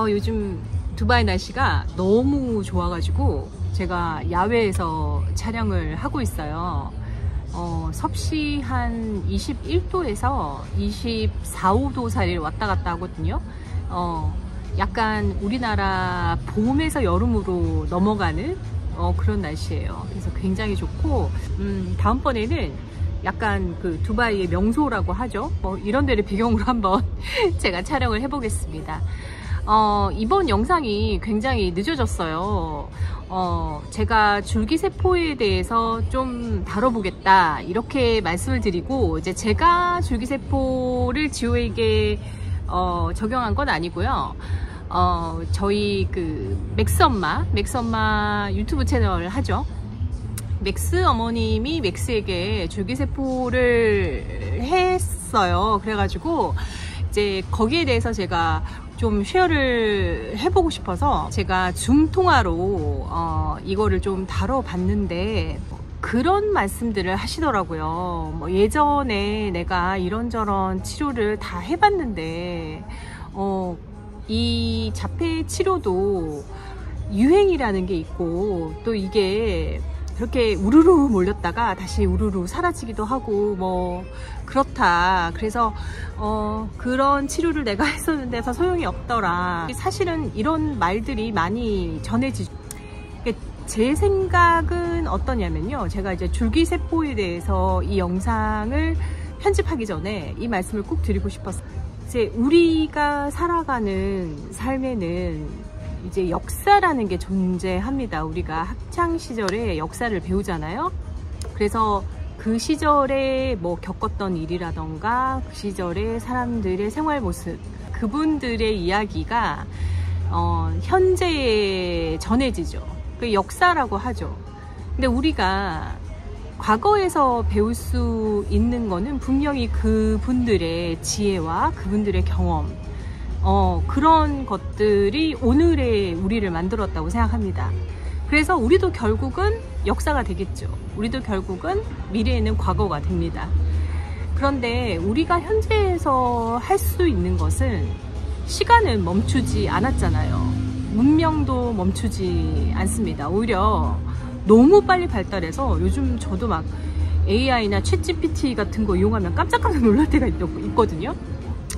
요즘 두바이 날씨가 너무 좋아가지고 제가 야외에서 촬영을 하고 있어요. 섭씨 한 21도에서 24, 5도 사이를 왔다 갔다 하거든요. 약간 우리나라 봄에서 여름으로 넘어가는 그런 날씨예요. 그래서 굉장히 좋고, 다음번에는 약간 그 두바이의 명소라고 하죠. 이런 데를 배경으로 한번 제가 촬영을 해보겠습니다. 이번 영상이 굉장히 늦어졌어요. 제가 줄기세포에 대해서 좀 다뤄보겠다 이렇게 말씀을 드리고, 이제 제가 줄기세포를 지호에게 적용한 건 아니고요. 저희 그 맥스 엄마 유튜브 채널 하죠. 맥스 어머님이 맥스에게 줄기세포를 했어요. 그래가지고 이제 거기에 대해서 제가 좀 쉐어를 해보고 싶어서 제가 줌통화로 이거를 좀 다뤄봤는데, 그런 말씀들을 하시더라고요. 예전에 내가 이런저런 치료를 다 해봤는데 이 자폐 치료도 유행이라는 게 있고, 또 이게 그렇게 우르르 몰렸다가 다시 우르르 사라지기도 하고 그렇다. 그래서 그런 치료를 내가 했었는데 소용이 없더라. 사실은 이런 말들이 많이 전해지죠. 제 생각은 어떠냐면요, 제가 이제 줄기세포에 대해서 이 영상을 편집하기 전에 이 말씀을 꼭 드리고 싶었어요. 이제 우리가 살아가는 삶에는 이제 역사라는 게 존재합니다. 우리가 학창 시절에 역사를 배우잖아요. 그래서 그 시절에 겪었던 일이라던가 그 시절에 사람들의 생활 모습, 그분들의 이야기가 현재에 전해지죠. 그 역사라고 하죠. 근데 우리가 과거에서 배울 수 있는 거는 분명히 그분들의 지혜와 그분들의 경험, 그런 것들이 오늘의 우리를 만들었다고 생각합니다. 그래서 우리도 결국은 역사가 되겠죠. 우리도 결국은 미래에는 과거가 됩니다. 그런데 우리가 현재에서 할 수 있는 것은 시간은 멈추지 않았잖아요. 문명도 멈추지 않습니다. 오히려 너무 빨리 발달해서 요즘 저도 막 AI나 챗GPT 같은 거 이용하면 깜짝깜짝 놀랄 때가 있거든요.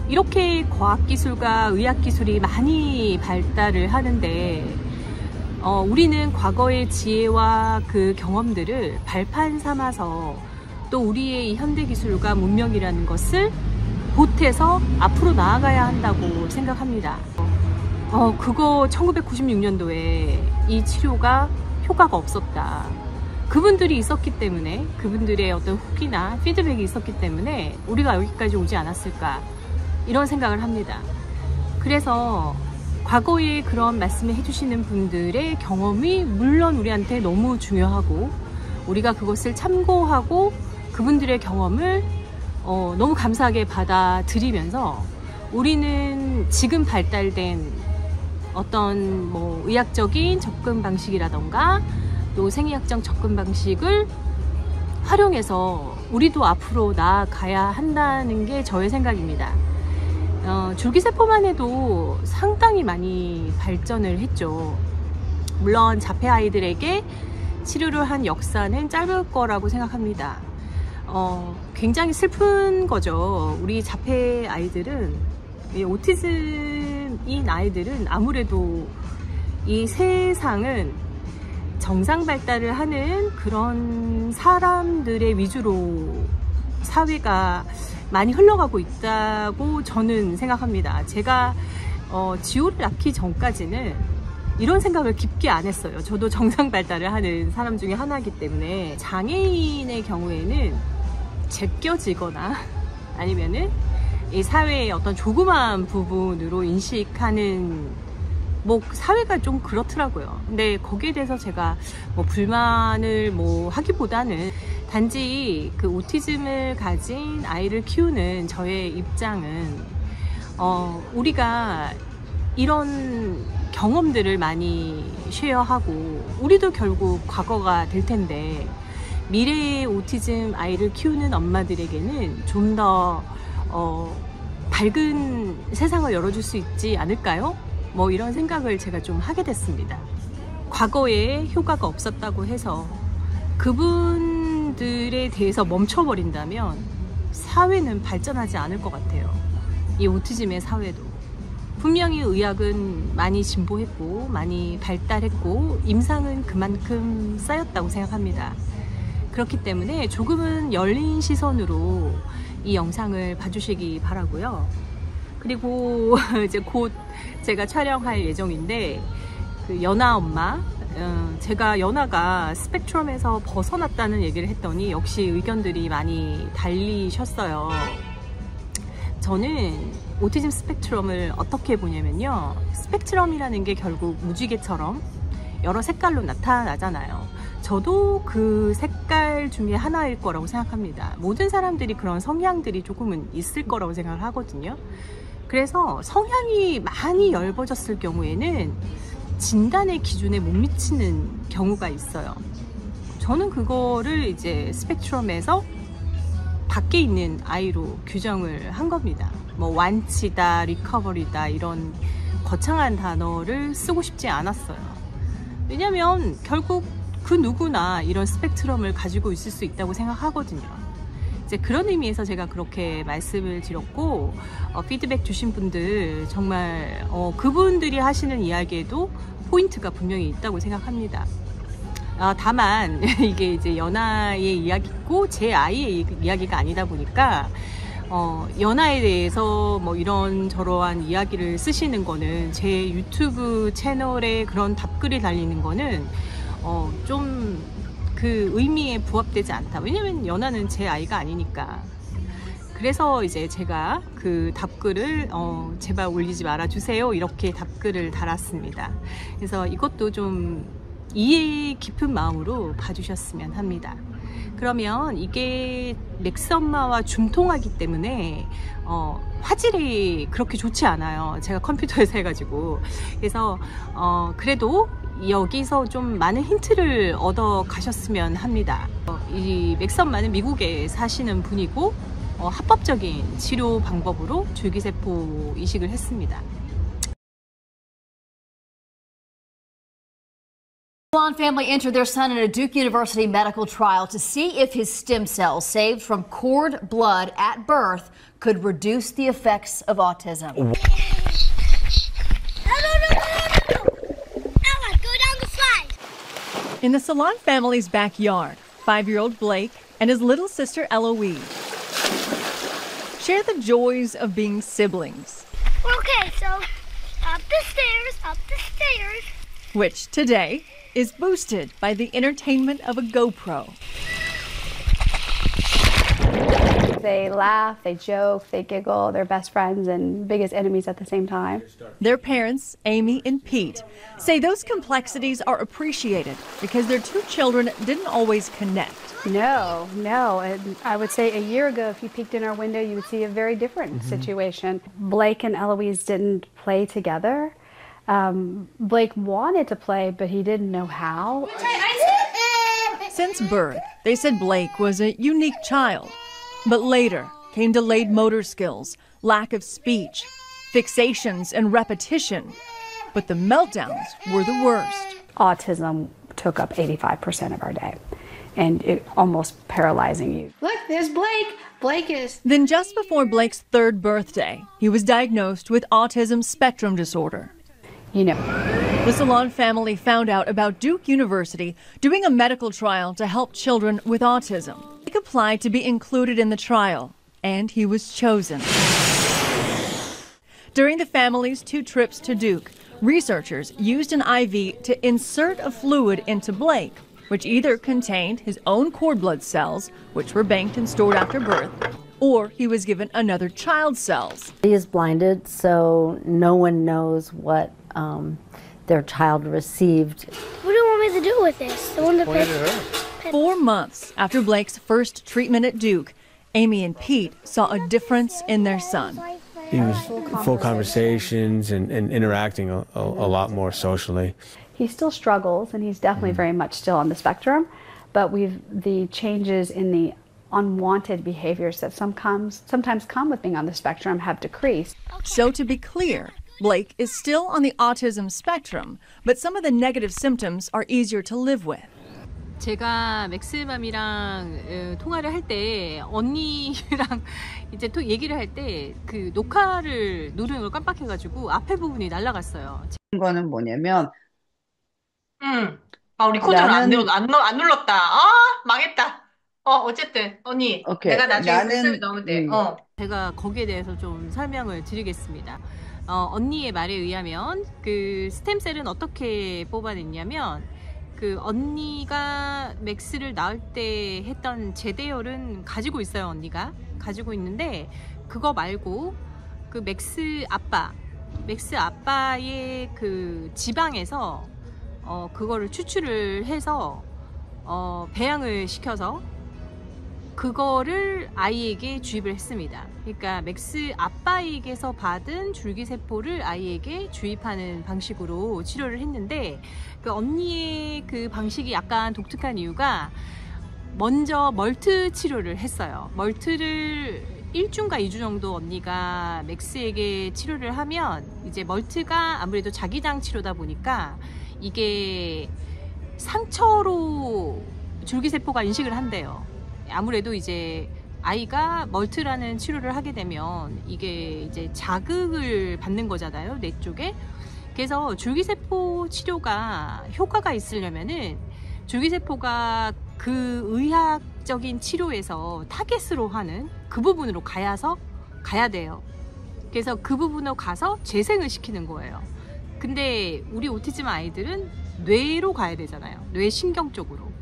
이렇게 과학기술과 의학기술이 많이 발달을 하는데 우리는 과거의 지혜와 그 경험들을 발판 삼아서 또 우리의 이 현대기술과 문명이라는 것을 보태서 앞으로 나아가야 한다고 생각합니다. 그거 1996년도에 이 치료가 효과가 없었다. 그분들이 있었기 때문에, 그분들의 어떤 후기나 피드백이 있었기 때문에 우리가 여기까지 오지 않았을까, 이런 생각을 합니다. 그래서 과거에 그런 말씀을 해주시는 분들의 경험이 물론 우리한테 너무 중요하고, 우리가 그것을 참고하고 그분들의 경험을 너무 감사하게 받아들이면서, 우리는 지금 발달된 어떤 의학적인 접근 방식이라던가 또 생리학적 접근 방식을 활용해서 우리도 앞으로 나아가야 한다는 게 저의 생각입니다. 줄기세포만 해도 상당히 많이 발전을 했죠. 물론 자폐 아이들에게 치료를 한 역사는 짧을 거라고 생각합니다. 굉장히 슬픈 거죠. 우리 자폐 아이들은, 오티즘인 아이들은 아무래도 이 세상은 정상 발달을 하는 그런 사람들의 위주로 사회가 많이 흘러가고 있다고 저는 생각합니다. 제가 지호를 낳기 전까지는 이런 생각을 깊게 안 했어요. 저도 정상 발달을 하는 사람 중에 하나이기 때문에. 장애인의 경우에는 제껴지거나 아니면은 이 사회의 어떤 조그마한 부분으로 인식하는 사회가 좀 그렇더라고요. 근데 거기에 대해서 제가 불만을 하기보다는, 단지 그 오티즘을 가진 아이를 키우는 저의 입장은 우리가 이런 경험들을 많이 쉐어하고, 우리도 결국 과거가 될 텐데 미래의 오티즘 아이를 키우는 엄마들에게는 좀 더 밝은 세상을 열어줄 수 있지 않을까요? 뭐 이런 생각을 제가 좀 하게 됐습니다. 과거에 효과가 없었다고 해서 그분들에 대해서 멈춰버린다면 사회는 발전하지 않을 것 같아요. 이 오티즘의 사회도. 분명히 의학은 많이 진보했고 많이 발달했고 임상은 그만큼 쌓였다고 생각합니다. 그렇기 때문에 조금은 열린 시선으로 이 영상을 봐주시기 바라고요. 그리고 이제 곧 제가 촬영할 예정인데 그 연아 엄마, 제가 연아가 스펙트럼에서 벗어났다는 얘기를 했더니 역시 의견들이 많이 달리셨어요. 저는 오티즘 스펙트럼을 어떻게 보냐면요, 스펙트럼이라는 게 결국 무지개처럼 여러 색깔로 나타나잖아요. 저도 그 색깔 중에 하나일 거라고 생각합니다. 모든 사람들이 그런 성향들이 조금은 있을 거라고 생각을 하거든요. 그래서 성향이 많이 엷어졌을 경우에는 진단의 기준에 못 미치는 경우가 있어요. 저는 그거를 이제 스펙트럼에서 밖에 있는 아이로 규정을 한 겁니다. 뭐 완치다, 리커버리다 이런 거창한 단어를 쓰고 싶지 않았어요. 왜냐면 결국 그 누구나 이런 스펙트럼을 가지고 있을 수 있다고 생각하거든요. 이제 그런 의미에서 제가 그렇게 말씀을 드렸고, 피드백 주신 분들 정말 그분들이 하시는 이야기에도 포인트가 분명히 있다고 생각합니다. 다만 이게 이제 연아의 이야기고 제 아이의 이야기가 아니다 보니까 연아에 대해서 뭐 이런 저러한 이야기를 쓰시는 거는, 제 유튜브 채널에 그런 답글이 달리는 거는 좀 그 의미에 부합되지 않다. 왜냐면 연아는 제 아이가 아니니까. 그래서 이제 제가 그 답글을 제발 올리지 말아 주세요, 이렇게 답글을 달았습니다. 그래서 이것도 좀 이해 깊은 마음으로 봐주셨으면 합니다. 그러면 이게 맥스 엄마와 중통하기 때문에 화질이 그렇게 좋지 않아요. 제가 컴퓨터에서 해가지고. 그래서 그래도 여기서 좀 많은 힌트를 얻어 가셨으면 합니다. 이 맥스 엄마는 미국에 사시는 분이고 합법적인 치료 방법으로 줄기세포 이식을 했습니다. Salon family entered their son in a Duke University medical trial to see if his stem cells saved from cord blood at birth could reduce the effects of autism. Ella, go down the slide. In the Salon family's backyard, 5-year-old Blake and his little sister Eloise share the joys of being siblings. Okay, so up the stairs, Which today is boosted by the entertainment of a GoPro. They laugh, they joke, they giggle, they're best friends and biggest enemies at the same time. Their parents, Amy and Pete, say those complexities are appreciated because their two children didn't always connect. No. And I would say a year ago, if you peeked in our window, you would see a very different situation. Blake and Eloise didn't play together. Blake wanted to play, but he didn't know how. Since birth, they said Blake was a unique child. But later came delayed motor skills, lack of speech, fixations, and repetition. But the meltdowns were the worst. Autism took up 85% of our day, and it almost paralyzing you. Look, there's Blake. Blake is... Then just before Blake's 3rd birthday, he was diagnosed with autism spectrum disorder. The Salon family found out about Duke University doing a medical trial to help children with autism. He applied to be included in the trial, and he was chosen. During the family's 2 trips to Duke, researchers used an IV to insert a fluid into Blake, which either contained his own cord blood cells, which were banked and stored after birth, or he was given another child's cells. He is blinded, so no one knows what their child received. What do you want me to do with this? The one that Point it at her. 4 months after Blake's first treatment at Duke, Amy and Pete saw a difference in their son. He was full conversations and interacting a lot more socially. He still struggles, and he's definitely very much still on the spectrum, but the changes in the unwanted behaviors that sometimes come with being on the spectrum have decreased. So to be clear, Blake is still on the autism spectrum, but some of the negative symptoms are easier to live with. 제가 맥스맘이랑 통화를 할 때 언니랑 이제 또 얘기를 할 때 그 녹화를 누르는 걸 깜빡해가지고 앞에 부분이 날아갔어요. 거는 뭐냐면 리코더를 나는- 안 눌렀다. 망했다. 어쨌든 언니 오케이. 내가 나중에 나는- 글쓰기 넣을 때 제가 거기에 대해서 좀 설명을 드리겠습니다. 언니의 말에 의하면 그 스템셀은 어떻게 뽑아냈냐면 그 언니가 맥스를 낳을 때 했던 제대열은 가지고 있어요. 언니가 가지고 있는데 그거 말고 그 맥스 아빠의 그 지방에서 그거를 추출을 해서 배양을 시켜서 그거를 아이에게 주입을 했습니다. 그러니까 맥스 아빠에게서 받은 줄기세포를 아이에게 주입하는 방식으로 치료를 했는데 그 언니의 그 방식이 약간 독특한 이유가 먼저 멀트 치료를 했어요. 멀트를 1주인가 2주 정도 언니가 맥스에게 치료를 하면 이제 멀트가 아무래도 자기장 치료다 보니까 이게 상처로 줄기세포가 인식을 한대요. 아무래도 이제 아이가 멀트라는 치료를 하게 되면 이게 이제 자극을 받는 거잖아요, 뇌 쪽에. 그래서 줄기세포 치료가 효과가 있으려면은 줄기세포가 그 의학적인 치료에서 타겟으로 하는 그 부분으로 가야 돼요. 그래서 그 부분으로 가서 재생을 시키는 거예요. 근데 우리 오티즘 아이들은 뇌로 가야 되잖아요. 뇌신경 쪽으로.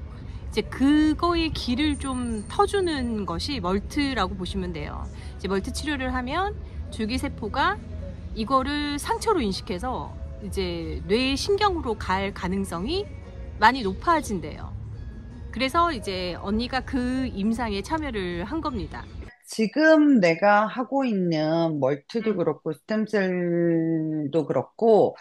이제 그거의 길을 좀 터주는 것이 멀트라고 보시면 돼요. 이제 멀트 치료를 하면 줄기세포가 이거를 상처로 인식해서 이제 뇌신경으로 갈 가능성이 많이 높아진대요. 그래서 이제 언니가 그 임상에 참여를 한 겁니다. 지금 내가 하고 있는 멀티도 그렇고 스템셀도 그렇고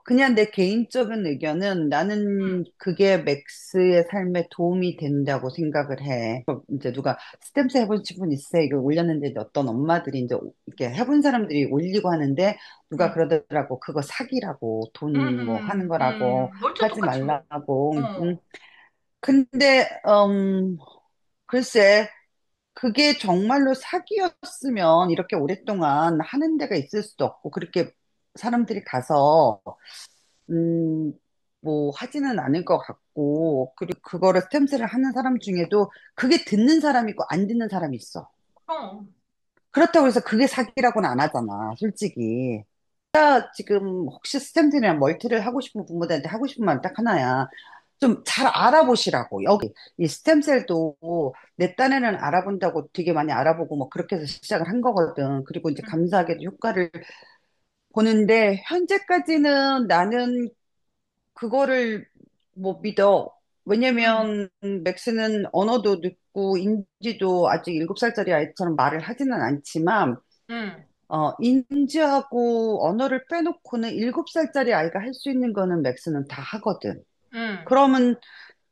그냥 내 개인적인 의견은 나는 그게 맥스의 삶에 도움이 된다고 생각을 해. 이제 누가 스템셀 해보신 분 있어요? 이거 올렸는데 이제 어떤 엄마들이 이제 이렇게 해본 사람들이 올리고 하는데 누가 그러더라고. 그거 사기라고 돈 뭐 하는 거라고 하지 말라고. 근데 글쎄 그게 정말로 사기였으면 이렇게 오랫동안 하는 데가 있을 수도 없고 그렇게 사람들이 가서 뭐 하지는 않을 것 같고 그리고 그거를 스템셀을 하는 사람 중에도 그게 듣는 사람이 있고 안 듣는 사람이 있어. 그렇다고 해서 그게 사기라고는 안 하잖아, 솔직히. 지금 혹시 스템셀이나 멀티를 하고 싶은 부모들한테 하고 싶은 말 딱 하나야. 좀 잘 알아보시라고. 여기 이 스템셀도 내 딴에는 알아본다고 되게 많이 알아보고 뭐 그렇게 해서 시작을 한 거거든. 그리고 이제 감사하게도 효과를 보는데 현재까지는 나는 그거를 못 믿어. 왜냐면 맥스는 언어도 늦고 인지도 아직 7살짜리 아이처럼 말을 하지는 않지만 인지하고 언어를 빼놓고는 7살짜리 아이가 할 수 있는 거는 맥스는 다 하거든.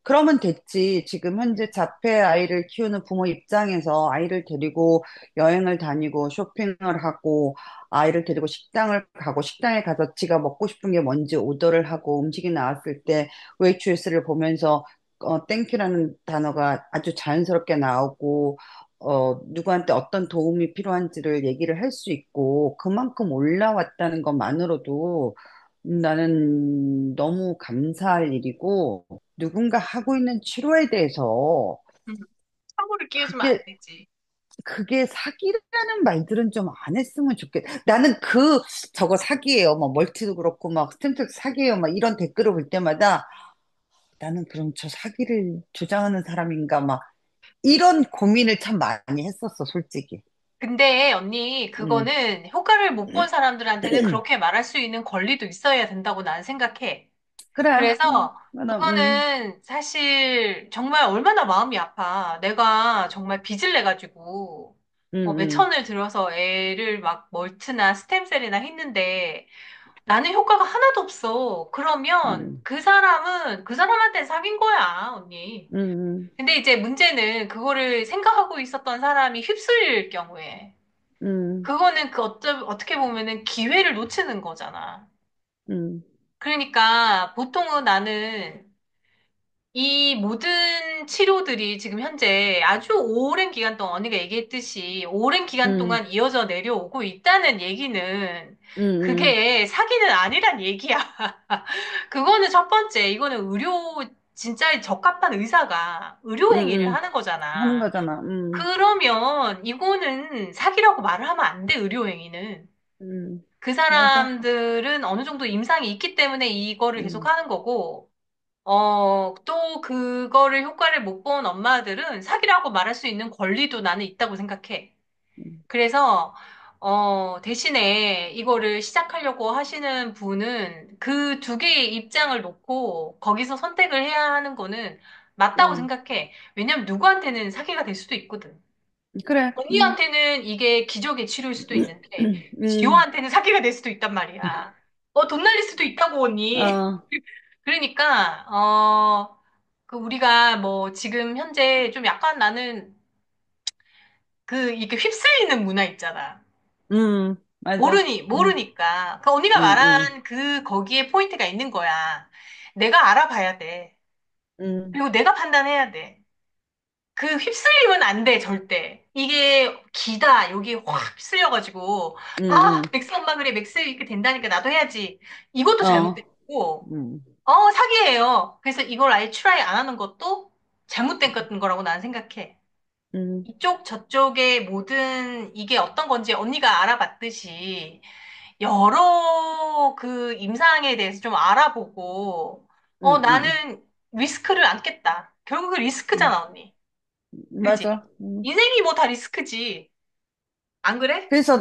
그러면 됐지. 지금 현재 자폐 아이를 키우는 부모 입장에서 아이를 데리고 여행을 다니고 쇼핑을 하고 아이를 데리고 식당을 가고 식당에 가서 지가 먹고 싶은 게 뭔지 오더를 하고 음식이 나왔을 때 웨이트리스를 보면서 땡큐라는 단어가 아주 자연스럽게 나오고 누구한테 어떤 도움이 필요한지를 얘기를 할 수 있고 그만큼 올라왔다는 것만으로도 나는 너무 감사할 일이고 누군가 하고 있는 치료에 대해서 사고를 끼우시면 안 되지. 그게 사기라는 말들은 좀 안 했으면 좋겠다. 나는 저거 사기예요. 뭐 멀티도 그렇고 막 스템셀 사기예요. 막 이런 댓글을 볼 때마다 나는 그럼 저 사기를 주장하는 사람인가 막 이런 고민을 참 많이 했었어, 솔직히. 근데 언니 그거는 효과를 못 본 사람들한테는 그렇게 말할 수 있는 권리도 있어야 된다고 나는 생각해. 그래. 그래서 나는, 그거는 사실 정말 얼마나 마음이 아파. 내가 정말 빚을 내가지고 몇 천을 들어서 애를 막 멀트나 스템셀이나 했는데 나는 효과가 하나도 없어. 그러면 그 사람한테 사귄 거야, 언니. 근데 이제 문제는 그거를 생각하고 있었던 사람이 휩쓸릴 경우에. 음, 그거는 어떻게 보면은 기회를 놓치는 거잖아. 음, 그러니까 보통은 나는 이 모든 치료들이 지금 현재 아주 오랜 기간 동안 언니가 얘기했듯이 오랜 기간 음, 동안 이어져 내려오고 있다는 얘기는 음, 그게 사기는 아니란 얘기야. 그거는 첫 번째. 이거는 진짜 적합한 의사가 의료 음, 행위를 음. 하는 하는 거잖아. 거잖아. 그러면 이거는 사기라고 말을 하면 안 돼, 의료 행위는. 그 맞아. 사람들은 어느 정도 임상이 있기 때문에 이거를 계속 음, 하는 거고, 또 그거를 효과를 못 본 엄마들은 사기라고 말할 수 있는 권리도 나는 있다고 생각해. 음, 그래서, 대신에 이거를 시작하려고 하시는 분은 그 두 개의 입장을 놓고 거기서 선택을 해야 하는 거는 맞다고 음. 생각해. 왜냐면 누구한테는 사기가 될 수도 있거든. 그래. 언니한테는 이게 기적의 치료일 수도 있는데, 음, 지호한테는 사기가 될 수도 있단 말이야. 돈 날릴 수도 있다고, 언니. 어, 그러니까, 그 우리가 뭐 지금 현재 좀 약간 나는 이렇게 휩쓸리는 문화 있잖아. 맞아. 모르니까. 그 언니가 음, 말한 거기에 포인트가 있는 거야. 내가 알아봐야 돼. 음, 그리고 내가 판단해야 돼. 그 휩쓸리면 안 돼, 절대. 이게 기다, 여기 확 휩쓸려가지고, 음, 맥스 엄마 그래, 맥스 이렇게 된다니까 나도 해야지. 이것도 어, 잘못됐고, 음, 사기예요. 그래서 이걸 아예 트라이 안 하는 것도 잘못된 거라고 나는 생각해. 음, 이쪽 저쪽의 모든 이게 어떤 건지 언니가 알아봤듯이 여러 그 임상에 대해서 좀 알아보고 음, 음, 나는 리스크를 안겠다. 결국은 음, 리스크잖아, 언니. 그지? 맞아. 인생이 뭐 다 리스크지. 안 그래? 그래서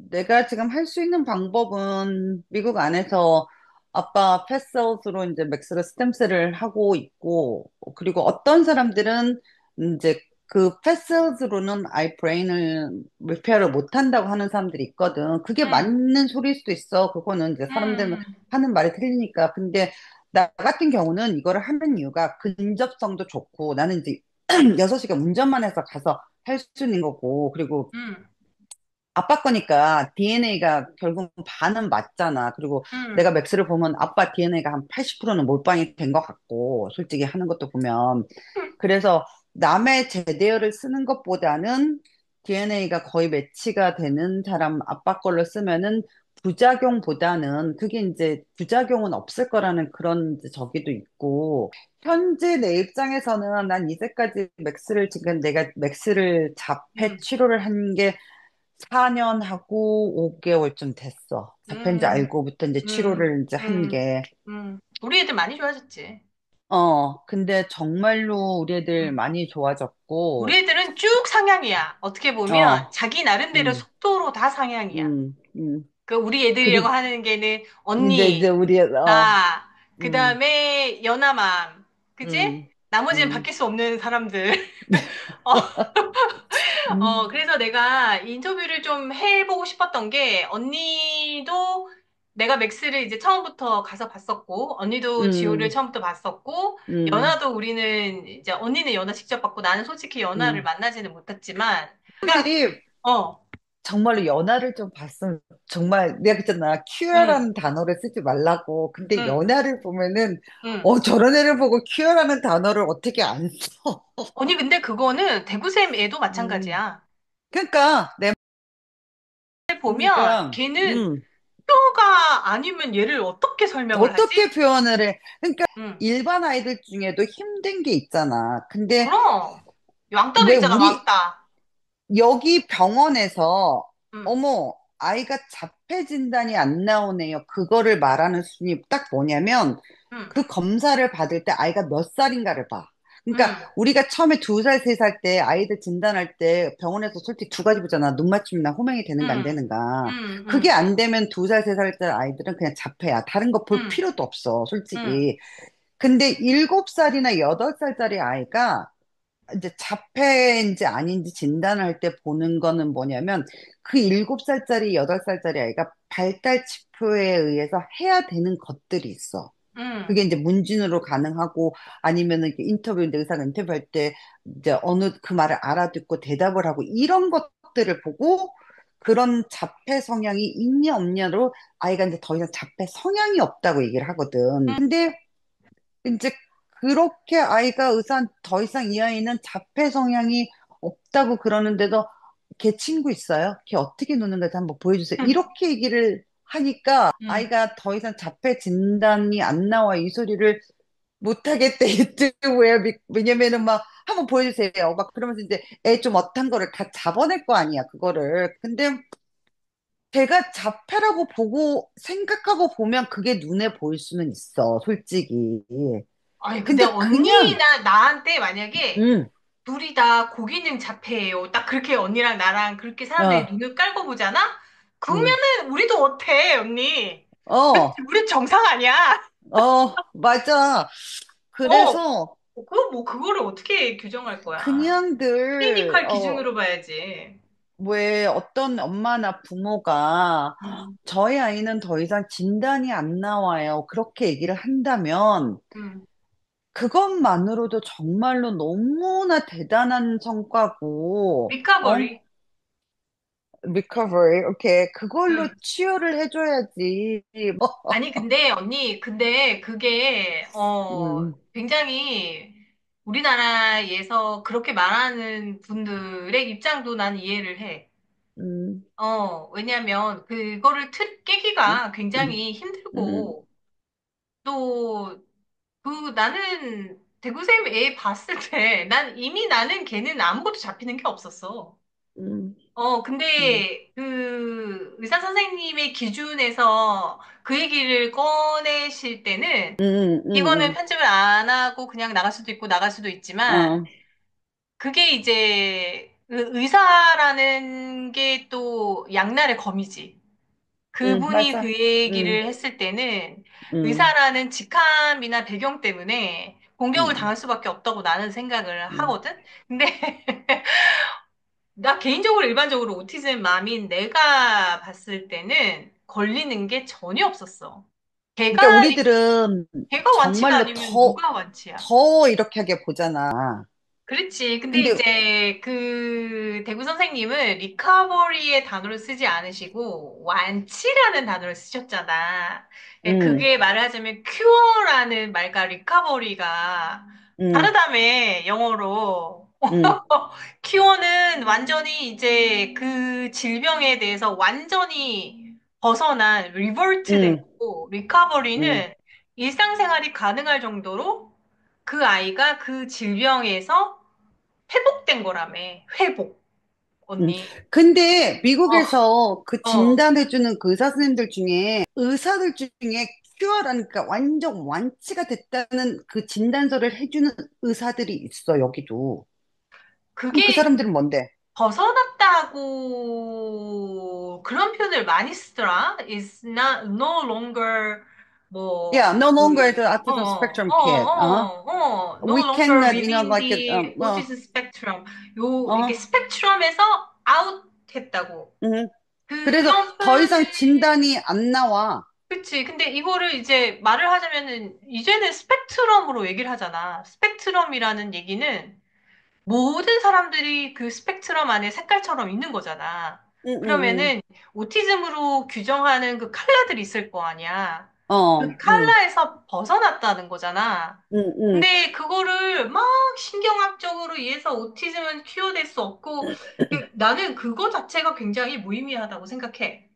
내가 지금 할 수 있는 방법은 미국 안에서 아빠 패스아웃으로 이제 맥스로 스템셀을 하고 있고, 그리고 어떤 사람들은 이제 그 패스아웃으로는 아이 브레인을 리페어를 못 한다고 하는 사람들이 있거든. 그게 응, 맞는 소리일 수도 있어. 그거는 이제 사람들 응, 하는 말이 틀리니까. 근데 나 같은 경우는 이거를 하는 이유가 근접성도 좋고, 나는 이제 6시간 운전만 해서 가서 할 수 있는 거고, 그리고 응, 아빠 거니까 DNA가 결국 반은 맞잖아. 그리고 응, 내가 맥스를 보면 아빠 DNA가 한 80%는 몰빵이 된 것 같고, 솔직히 하는 것도 보면. 그래서 남의 제대어를 쓰는 것보다는 DNA가 거의 매치가 되는 사람 아빠 걸로 쓰면은 부작용보다는 그게 이제 부작용은 없을 거라는 그런 이제 저기도 있고, 현재 내 입장에서는 난 이제까지 맥스를 지금 내가 맥스를 자폐 응, 치료를 한게 4년 하고 5개월쯤 됐어. 자폐인지 응, 알고부터 이제 응, 치료를 이제 한 응, 게. 응. 우리 애들 많이 좋아졌지. 근데 정말로 우리 애들 응. 많이 우리 좋아졌고, 애들은 쭉 상향이야. 어떻게 보면 어, 자기 나름대로 음, 속도로 다 상향이야. 음, 음. 그 우리 애들이라고 그리고 하는 게는 이제 언니, 우리, 나, 그 음, 다음에 연하맘, 그지? 음, 나머지는 음, 바뀔 수 없는 사람들. 어, 그래서 내가 인터뷰를 좀 해보고 싶었던 게, 언니도 내가 맥스를 이제 처음부터 가서 봤었고, 언니도 지호를 음, 처음부터 봤었고, 음, 연하도 우리는 이제 언니는 연하 직접 봤고, 나는 솔직히 연하를 음. 만나지는 못했지만, 그러니까, 사람들이 어, 정말로 연하를 좀 봤으면, 정말 내가 그랬잖아. 응, 큐어라는 단어를 쓰지 말라고. 근데 응, 연하를 보면은, 응. 저런 애를 보고 큐어라는 단어를 어떻게 안 써? 언니, 근데 그거는 대구쌤 애도 음. 마찬가지야. 그러니까, 보면 그러니까, 걔는 뼈가 아니면 얘를 어떻게 설명을 어떻게 하지? 표현을 해? 그러니까 응. 일반 아이들 중에도 힘든 게 있잖아. 근데 그럼 왕따도 왜 있잖아, 우리 왕따. 여기 병원에서 응, 어머, 아이가 자폐 진단이 안 나오네요. 그거를 말하는 순위 딱 뭐냐면 응, 그 검사를 받을 때 아이가 몇 살인가를 봐. 그러니까 응, 우리가 처음에 2살, 3살 때 아이들 진단할 때 병원에서 솔직히 두 가지 보잖아. 눈 맞춤이나 호명이 되는가 안 응, 되는가. 응, 그게 응, 안 되면 2살, 3살 때 아이들은 그냥 자폐야. 다른 거 볼 응, 필요도 없어, 응, 솔직히. 근데 7살이나 8살짜리 아이가 이제 자폐인지 아닌지 진단을 할 때 보는 거는 뭐냐면 그 7살짜리, 8살짜리 아이가 발달 지표에 의해서 해야 되는 것들이 있어. 응, 그게 이제 문진으로 가능하고 아니면은 이렇게 인터뷰인데 의사가 인터뷰할 때 이제 어느 그 말을 알아듣고 대답을 하고 이런 것들을 보고 그런 자폐 성향이 있냐 없냐로 아이가 이제 더 이상 자폐 성향이 없다고 얘기를 하거든. 근데 이제 그렇게 아이가 의사한테 더 이상 이 아이는 자폐 성향이 없다고 그러는데도 걔 친구 있어요? 걔 어떻게 노는가 한번 보여주세요. 이렇게 얘기를 하니까 아이가 더 이상 자폐 진단이 안 나와 이 소리를 못 하겠대 유튜브에 왜냐면은 막 한번 보여주세요. 막 그러면서 이제 애 좀 어떤 거를 다 잡아낼 거 아니야 그거를. 근데 걔가 자폐라고 보고 생각하고 보면 그게 눈에 보일 수는 있어 솔직히. 아니, 근데 근데 그냥 언니나 나한테 만약에 음, 둘이 다 고기능 자폐예요. 딱 그렇게 언니랑 나랑 그렇게 사람들이 어, 눈을 깔고 보잖아? 음, 그러면은 우리도 어때, 언니? 어, 우리 정상 아니야? 맞아. 어, 그래서 그거를 어떻게 규정할 거야? 그냥들 클리니컬 기준으로 봐야지. 왜 어떤 엄마나 부모가 음, 저희 아이는 더 이상 진단이 안 나와요. 그렇게 얘기를 한다면 음. 그것만으로도 정말로 너무나 대단한 성과고, 리커버리. recovery, 오케이. 그걸로 음. 치유를 해줘야지. 뭐, 아니, 근데, 언니, 근데 그게, 음, 굉장히 우리나라에서 그렇게 말하는 분들의 입장도 난 이해를 해. 음, 왜냐면 그거를 음, 깨기가 음, 굉장히 음, 힘들고, 또, 나는 대구쌤 애 봤을 때, 나는 걔는 아무것도 잡히는 게 없었어. 음, 음, 근데 그 의사 선생님의 기준에서 그 얘기를 꺼내실 때는 이거는 편집을 안 하고 그냥 나갈 수도 있고 나갈 수도 있지만 어, 그게 이제 의사라는 게 또 양날의 검이지. 그분이 그 맞아. 음, 얘기를 했을 때는 음, 의사라는 직함이나 배경 때문에 공격을 음, 당할 수밖에 없다고 나는 생각을 음. 하거든. 근데 나 개인적으로 일반적으로 오티즘 맘인 내가 봤을 때는 걸리는 게 전혀 없었어. 걔가, 그러니까 우리들은 걔가 완치가 정말로 아니면 누가 완치야? 더 이렇게 하게 보잖아. 그렇지. 근데 근데, 이제 그 대구 선생님은 리커버리의 단어를 쓰지 않으시고 완치라는 단어를 쓰셨잖아. 예, 음, 그게 말을 하자면 큐어라는 말과 리커버리가 음, 다르다며, 영어로. 음, 큐어는 완전히 이제 그 질병에 대해서 완전히 벗어난 리버트 음, 되고, 음. 리커버리는 일상생활이 가능할 정도로 그 아이가 그 질병에서 회복된 거라며. 회복, 음. 언니. 근데 어, 미국에서 그 어. 진단해주는 그 의사 선생님들 중에 의사들 중에 큐어라니까 완전 완치가 됐다는 그 진단서를 해주는 의사들이 있어, 여기도. 그럼 그 그게 사람들은 뭔데? 벗어났다고 그런 표현을 많이 쓰더라. Is not no longer Yeah, 뭐 no longer is 그, an autism spectrum kid. no We longer cannot, within like, the autism spectrum. 이게 어, 스펙트럼에서 아웃했다고. 음. 그래서 그런 더 표현을 이상 진단이 안 나와. 그치. 근데 이거를 이제 말을 하자면은 이제는 스펙트럼으로 얘기를 하잖아. 스펙트럼이라는 얘기는 모든 사람들이 그 스펙트럼 안에 색깔처럼 있는 거잖아. 응, 응, 그러면은 오티즘으로 규정하는 그 컬러들이 있을 거 아니야. 응. 그 응, 컬러에서 벗어났다는 거잖아. 응, 응. 근데 그거를 막 신경학적으로 이해해서 오티즘은 큐어될 수 없고 나는 그거 자체가 굉장히 무의미하다고 생각해.